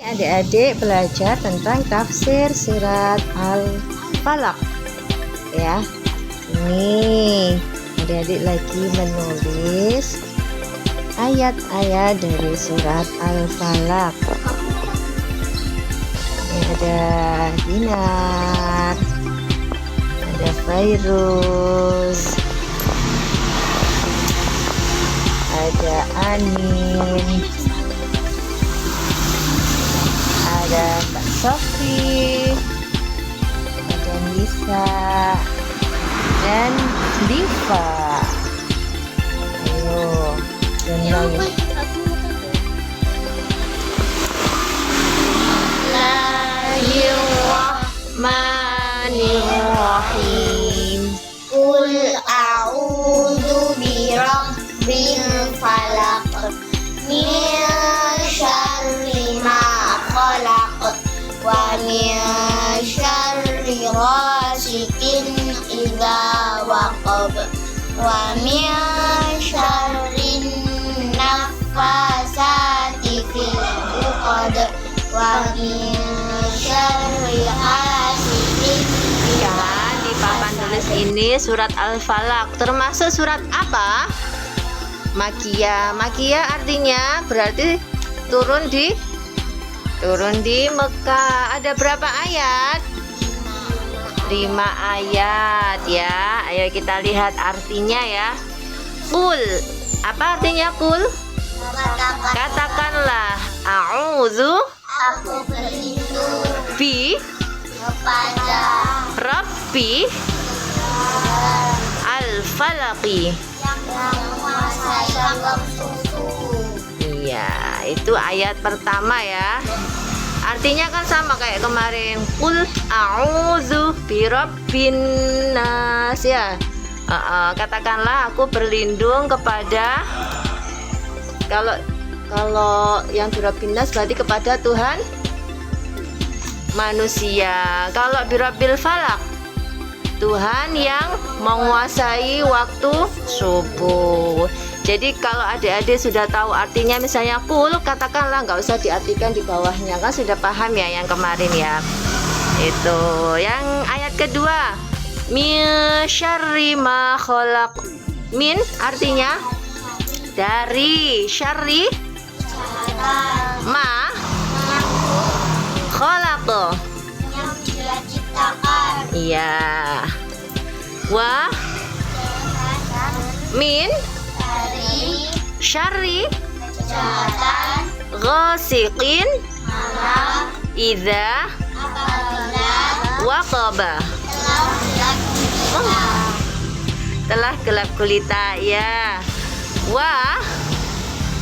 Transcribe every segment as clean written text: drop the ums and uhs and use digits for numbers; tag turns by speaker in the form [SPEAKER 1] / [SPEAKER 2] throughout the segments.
[SPEAKER 1] Adik-adik belajar tentang tafsir surat Al-Falaq ya. Ini adik-adik lagi menulis ayat-ayat dari surat Al-Falaq. Ini ada Dinar, ada Fairuz, ada Anin, ada Kak Sofi, ada Nisa, dan Diva. Ayo, dan lagi. Bismillahirrahmanirrahim.
[SPEAKER 2] Qul a'udzu birabbil falaq min syarri ma khalaq wa min syarri ghasiqin idza waqab wa min syarrin naffasati fil 'uqad wa min syarri hasidin
[SPEAKER 1] Ya, di papan tulis ini surat Al-Falaq. Termasuk surat apa? Makiyah. Makiyah artinya berarti turun di Mekah. Ada berapa ayat? 5 ayat ya. Ayo kita lihat artinya ya. Qul. Apa artinya qul? Katakanlah a'udzu
[SPEAKER 2] aku berlindung
[SPEAKER 1] bi
[SPEAKER 2] kepada
[SPEAKER 1] Rabbi al-falaqi.
[SPEAKER 2] yang menguasai waktu.
[SPEAKER 1] Iya, itu ayat pertama ya. Artinya kan sama kayak kemarin. Qul a'udzu birabbin nas ya. Katakanlah aku berlindung kepada, kalau yang birabbin nas berarti kepada Tuhan manusia. Kalau birabbil falak, Tuhan yang menguasai waktu subuh. Jadi kalau adik-adik sudah tahu artinya, misalnya qul, katakanlah, nggak usah diartikan di bawahnya, kan sudah paham ya yang kemarin ya. Itu yang ayat kedua, min syarri ma khalaq. Min artinya dari, syarri ma khalaq.
[SPEAKER 2] Yang dia ciptakan
[SPEAKER 1] Iya. Wa min
[SPEAKER 2] dari
[SPEAKER 1] syarri
[SPEAKER 2] kejahatan
[SPEAKER 1] ghasiqin
[SPEAKER 2] malam
[SPEAKER 1] idza
[SPEAKER 2] apabila
[SPEAKER 1] waqaba. Telah gelap gulita ya. Wa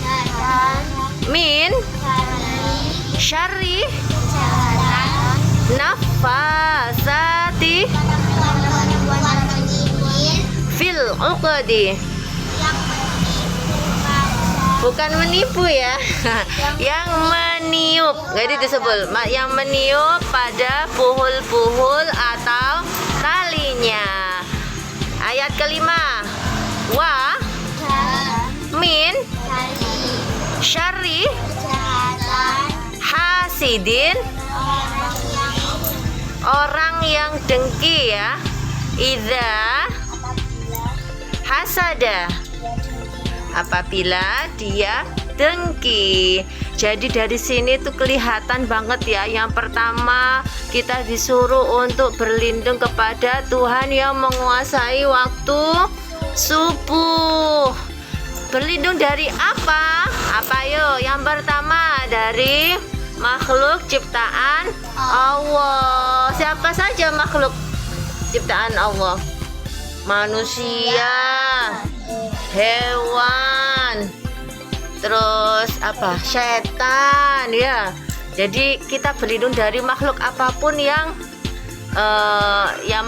[SPEAKER 2] dan
[SPEAKER 1] min
[SPEAKER 2] dari
[SPEAKER 1] syarri
[SPEAKER 2] kejahatan
[SPEAKER 1] nafasati
[SPEAKER 2] perempuan penyihir
[SPEAKER 1] fil uqadi.
[SPEAKER 2] yang menipu pada
[SPEAKER 1] Bukan menipu ya. Yang meniup, jadi disebut yang meniup pada puhul-puhul atau talinya. Ayat kelima, wa min
[SPEAKER 2] dari
[SPEAKER 1] syarri
[SPEAKER 2] kejahatan
[SPEAKER 1] hasidin, orang yang dengki ya. Idza hasada, apabila dia dengki. Jadi dari sini tuh kelihatan banget ya. Yang pertama, kita disuruh untuk berlindung kepada Tuhan yang menguasai waktu subuh. Berlindung dari apa? Apa yuk? Yang pertama dari makhluk ciptaan Allah. Siapa saja makhluk ciptaan Allah? Manusia, hewan, terus apa? Setan ya. Jadi kita berlindung dari makhluk apapun yang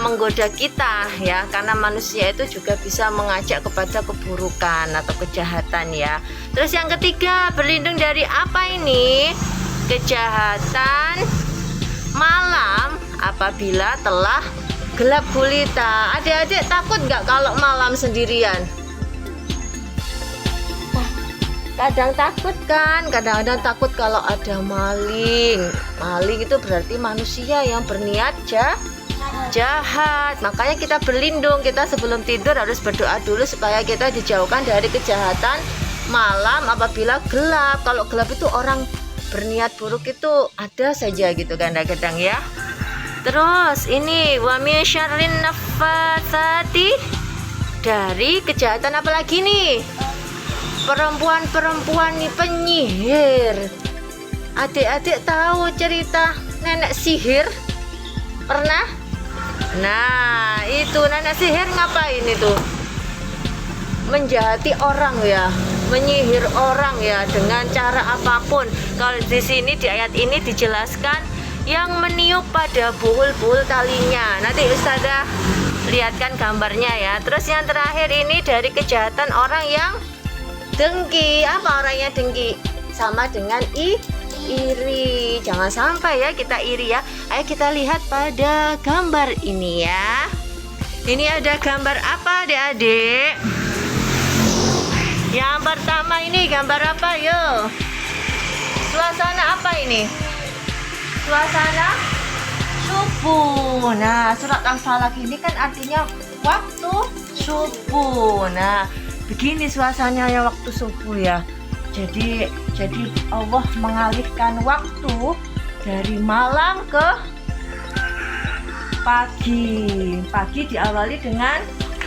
[SPEAKER 1] menggoda kita ya, karena manusia itu juga bisa mengajak kepada keburukan atau kejahatan ya. Terus yang ketiga, berlindung dari apa ini? Kejahatan malam apabila telah gelap gulita. Adik-adik takut nggak kalau malam sendirian? kadang takut kan, kadang-kadang takut kalau ada maling. Maling itu berarti manusia yang berniat jahat. Makanya kita berlindung, kita sebelum tidur harus berdoa dulu supaya kita dijauhkan dari kejahatan malam apabila gelap. Kalau gelap itu orang berniat buruk itu ada saja gitu kadang-kadang ya. Terus ini wa min syarrin naffatsati, dari kejahatan apa lagi nih? Perempuan-perempuan nih penyihir. Adik-adik tahu cerita nenek sihir? Pernah? Nah, itu nenek sihir ngapain itu? Menjahati orang ya, menyihir orang ya dengan cara apapun. Kalau di sini di ayat ini dijelaskan yang meniup pada buhul-buhul talinya. Nanti Ustazah lihatkan gambarnya ya. Terus yang terakhir ini dari kejahatan orang yang dengki. Apa orangnya dengki? Sama dengan iri. Jangan sampai ya kita iri ya. Ayo kita lihat pada gambar ini ya. Ini ada gambar apa adik-adik? Yang pertama ini gambar apa yo? Suasana apa ini? Suasana subuh. Nah, surat Al-Falaq ini kan artinya waktu subuh. Nah, begini suasananya waktu subuh ya. Jadi Allah mengalihkan waktu dari malam ke pagi. Pagi diawali dengan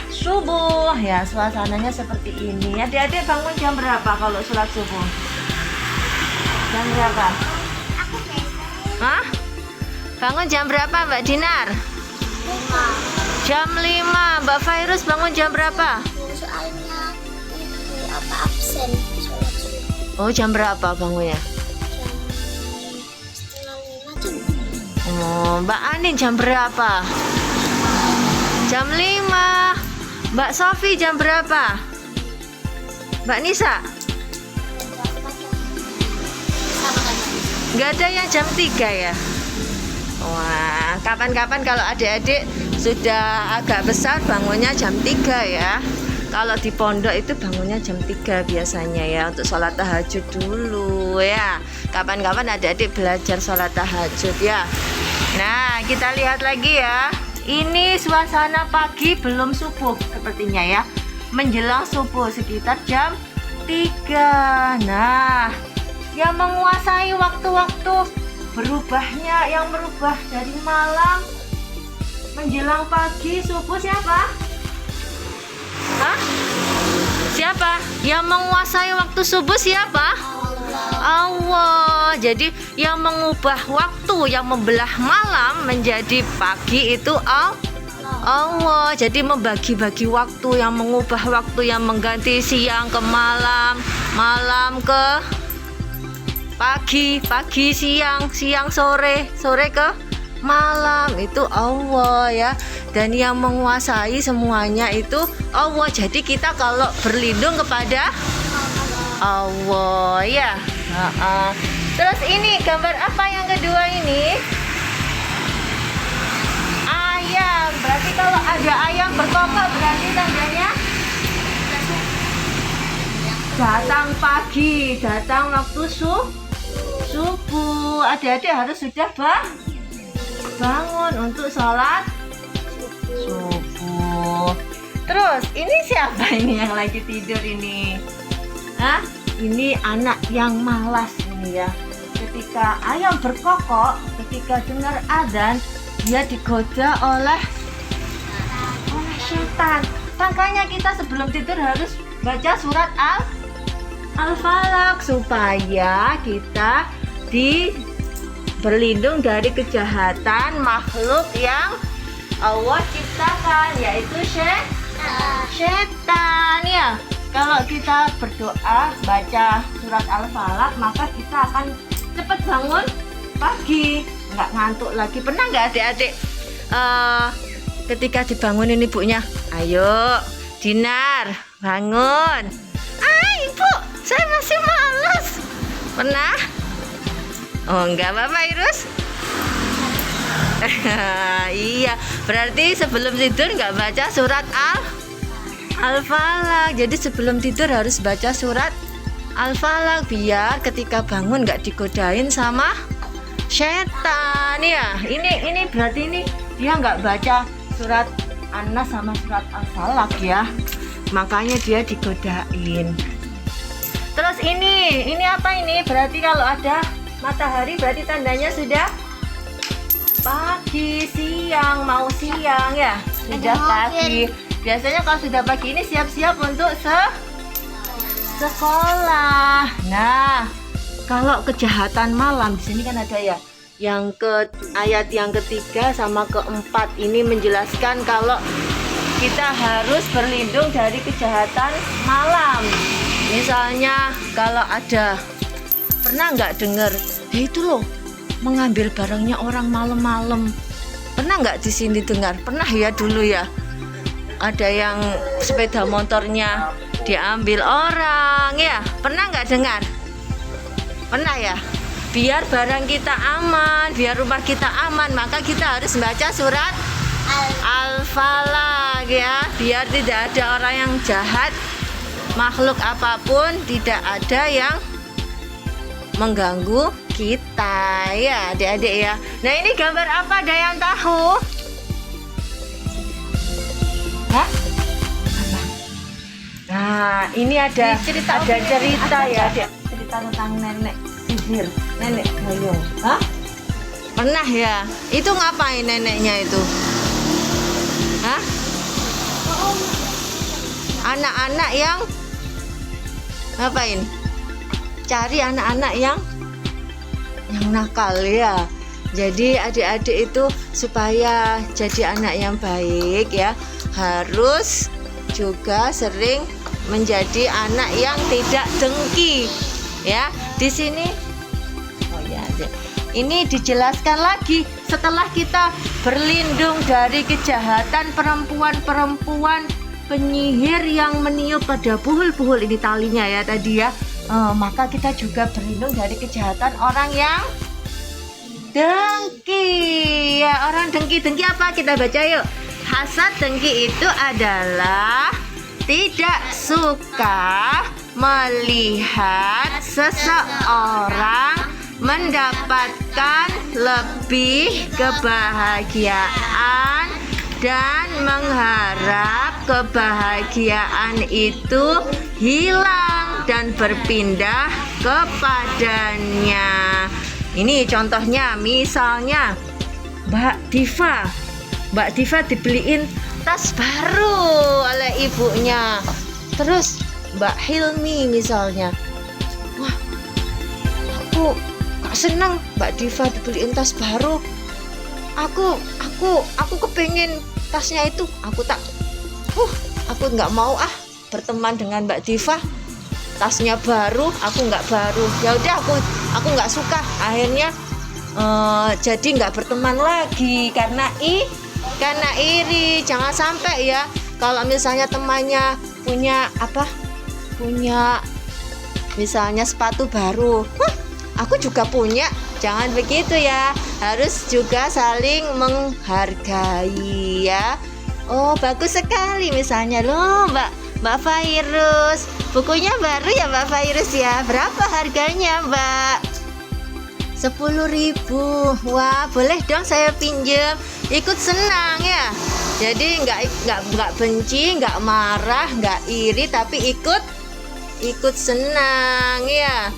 [SPEAKER 1] subuh ya, suasananya seperti ini. Adik-adik bangun jam berapa kalau sholat subuh? Jam berapa? Hah? Bangun jam berapa Mbak Dinar?
[SPEAKER 2] 5.
[SPEAKER 1] Jam 5. Mbak Fairuz bangun jam berapa?
[SPEAKER 2] Soalnya ini apa absen sholat subuh
[SPEAKER 1] Oh, jam berapa bangunnya?
[SPEAKER 2] jam 4:30 jam.
[SPEAKER 1] Oh, Mbak Anin jam berapa? Jam 5. Mbak Sofi jam berapa? Mbak Nisa? Nggak ada yang jam 3 ya? Wah, kapan-kapan kalau adik-adik sudah agak besar bangunnya jam 3 ya. Kalau di pondok itu bangunnya jam 3 biasanya ya, untuk sholat tahajud dulu ya. Kapan-kapan adik-adik belajar sholat tahajud ya. Nah, kita lihat lagi ya. Ini suasana pagi belum subuh sepertinya ya. Menjelang subuh sekitar jam 3. Nah, yang menguasai waktu-waktu berubahnya, yang merubah dari malam menjelang pagi subuh siapa? Hah? Siapa? Yang menguasai waktu subuh siapa? Allah. Jadi yang mengubah waktu, yang membelah malam menjadi pagi itu Allah. Jadi membagi-bagi waktu, yang mengubah waktu, yang mengganti siang ke malam, malam ke pagi, pagi siang, siang sore, sore ke malam, itu Allah ya. Dan yang menguasai semuanya itu Allah. Jadi kita kalau berlindung kepada Allah ya. Terus ini gambar apa yang kedua ini? Ayam. Berarti kalau ada ayam berkokok berarti tandanya datang pagi, datang waktu subuh. Adik-adik harus sudah bangun untuk sholat subuh. Terus ini siapa ini yang lagi tidur ini? Hah? Ini anak yang malas ini ya. Ketika ayam berkokok, ketika dengar adzan, dia digoda oleh syaitan. Makanya kita sebelum tidur harus baca surat Al-Falaq supaya kita berlindung dari kejahatan makhluk yang Allah ciptakan, yaitu setan ya. Kalau kita berdoa baca surat Al-Falaq, maka kita akan cepat bangun pagi, nggak ngantuk lagi. Pernah nggak adik-adik ketika dibangunin ibunya, ayo Dinar bangun, ibu saya masih malas. Pernah? Oh enggak Bapak Irus? Iya, berarti sebelum tidur nggak baca surat Al-Falaq. Jadi sebelum tidur harus baca surat Al-Falaq biar ketika bangun nggak digodain sama setan ya. Ini berarti ini dia nggak baca surat An-Nas sama surat Al-Falaq ya, makanya dia digodain. Terus ini apa ini? Berarti kalau ada matahari berarti tandanya sudah pagi, siang, mau siang ya, sudah pagi. Biasanya kalau sudah pagi ini siap-siap untuk sekolah. Nah, kalau kejahatan malam di sini kan ada ya, yang ayat yang ketiga sama keempat ini menjelaskan kalau kita harus berlindung dari kejahatan malam. Misalnya kalau ada, pernah nggak dengar, ya itu loh mengambil barangnya orang malam-malam. Pernah nggak di sini dengar? Pernah ya dulu ya. Ada yang sepeda motornya diambil orang ya. Pernah nggak dengar? Pernah ya. Biar barang kita aman, biar rumah kita aman, maka kita harus baca surat Al-Falaq ya. Biar tidak ada orang yang jahat, makhluk apapun tidak ada yang mengganggu kita ya adik-adik ya. Nah ini gambar apa, ada yang tahu? Hah? Apa? Nah ini ada cerita ya adik. Cerita tentang nenek sihir, nenek gayung. Hah? Pernah ya? Itu ngapain neneknya itu? Hah? Anak-anak yang ngapain? Cari anak-anak yang nakal ya. Jadi adik-adik itu supaya jadi anak yang baik ya, harus juga sering menjadi anak yang tidak dengki ya. Di sini oh ya, ini dijelaskan lagi setelah kita berlindung dari kejahatan perempuan-perempuan penyihir yang meniup pada buhul-buhul ini talinya ya tadi ya. Maka kita juga berlindung dari kejahatan orang yang dengki ya. Orang dengki apa? Kita baca yuk. Hasad, dengki itu adalah tidak suka melihat seseorang mendapatkan lebih kebahagiaan dan mengharap kebahagiaan itu hilang dan berpindah kepadanya. Ini contohnya, misalnya Mbak Diva dibeliin tas baru oleh ibunya. Terus Mbak Hilmi misalnya, wah aku gak seneng Mbak Diva dibeliin tas baru. Aku kepengen tasnya itu. Aku nggak mau berteman dengan Mbak Diva. Tasnya baru, aku nggak baru. Ya udah aku nggak suka. Akhirnya jadi nggak berteman lagi karena iri. Jangan sampai ya kalau misalnya temannya punya misalnya sepatu baru, aku juga punya. Jangan begitu ya, harus juga saling menghargai ya. Oh bagus sekali misalnya loh Mbak Fairuz, bukunya baru ya Mbak Fairuz ya. Berapa harganya Mbak? 10.000. Wah boleh dong saya pinjam. Ikut senang ya. Jadi nggak benci, nggak marah, nggak iri, tapi ikut senang ya.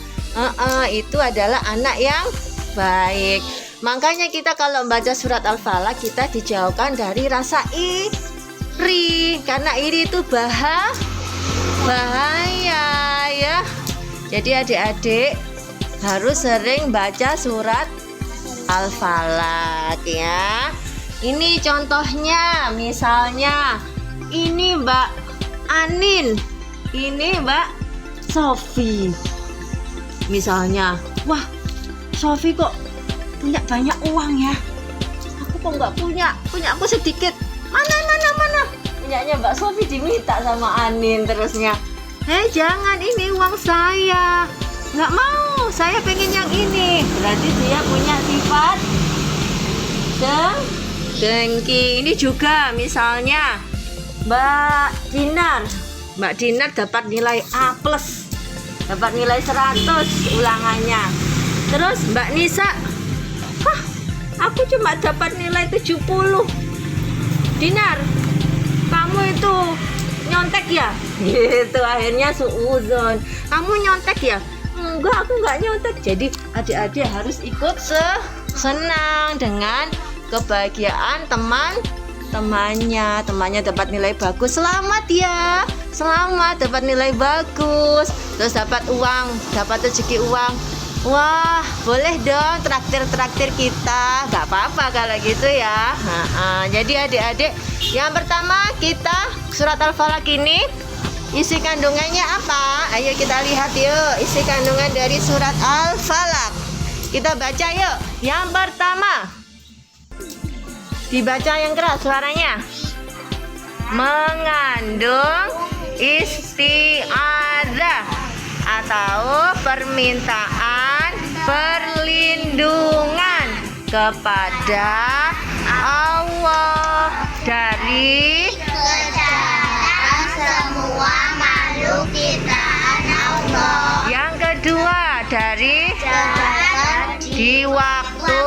[SPEAKER 1] Itu adalah anak yang baik. Makanya kita kalau membaca surat Al-Falaq kita dijauhkan dari rasa iri, karena iri itu bahaya ya. Jadi adik-adik harus sering baca surat Al-Falaq ya. Ini contohnya, misalnya ini Mbak Anin, ini Mbak Sofi. Misalnya, wah Sofi kok punya banyak uang ya, aku kok nggak punya aku sedikit. Mana punyanya Mbak Sofi diminta sama Anin terusnya. Jangan, ini uang saya, nggak mau, saya pengen yang ini. Berarti dia punya sifat dengki. Ini juga misalnya Mbak Dinar dapat nilai A+. dapat nilai 100 ulangannya. Terus Mbak Nisa, aku cuma dapat nilai 70. Dinar, kamu itu nyontek ya? Gitu, akhirnya suuzon. Kamu nyontek ya? Enggak, aku nggak nyontek. Jadi adik-adik harus ikut senang dengan kebahagiaan temannya dapat nilai bagus. Selamat ya, selamat dapat nilai bagus. Terus dapat uang, dapat rezeki uang. Wah, boleh dong traktir kita. Gak apa-apa kalau gitu ya. Jadi adik-adik, yang pertama kita surat Al-Falaq ini isi kandungannya apa? Ayo kita lihat yuk, isi kandungan dari surat Al-Falaq. Kita baca yuk. Yang pertama, dibaca yang keras suaranya. Mengandung isti'adzah atau permintaan perlindungan kepada Allah dari
[SPEAKER 2] kejahatan semua makhluk ciptaan Allah.
[SPEAKER 1] Yang kedua, dari
[SPEAKER 2] Kejahatan
[SPEAKER 1] di waktu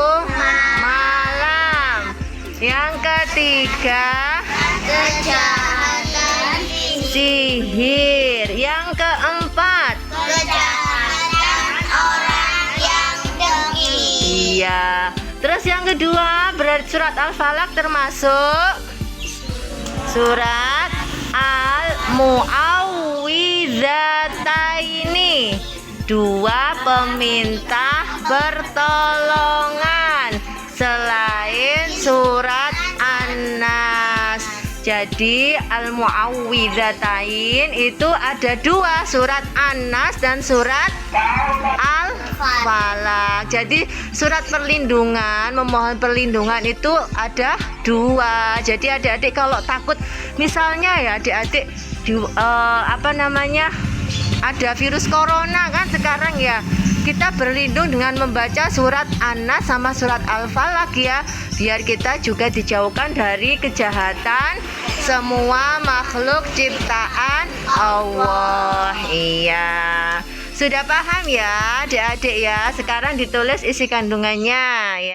[SPEAKER 1] malam. Yang ketiga,
[SPEAKER 2] kejahatan
[SPEAKER 1] sihir. Yang keempat,
[SPEAKER 2] kejahatan orang yang dengki.
[SPEAKER 1] iya. Terus yang kedua, berarti surat Al-Falaq termasuk surat Al-Mu'awwidhataini, dua peminta pertolongan selain surat An-Nas. Jadi Al-Mu'awwidhatain itu ada dua, surat An-Nas dan surat Al-Falaq. Jadi surat perlindungan, memohon perlindungan itu ada dua. Jadi adik-adik kalau takut, misalnya ya adik-adik ada virus corona kan sekarang ya, kita berlindung dengan membaca surat An-Nas sama surat Al-Falaq ya, biar kita juga dijauhkan dari kejahatan semua makhluk ciptaan Allah. Iya, sudah paham ya adik-adik ya? Sekarang ditulis isi kandungannya ya.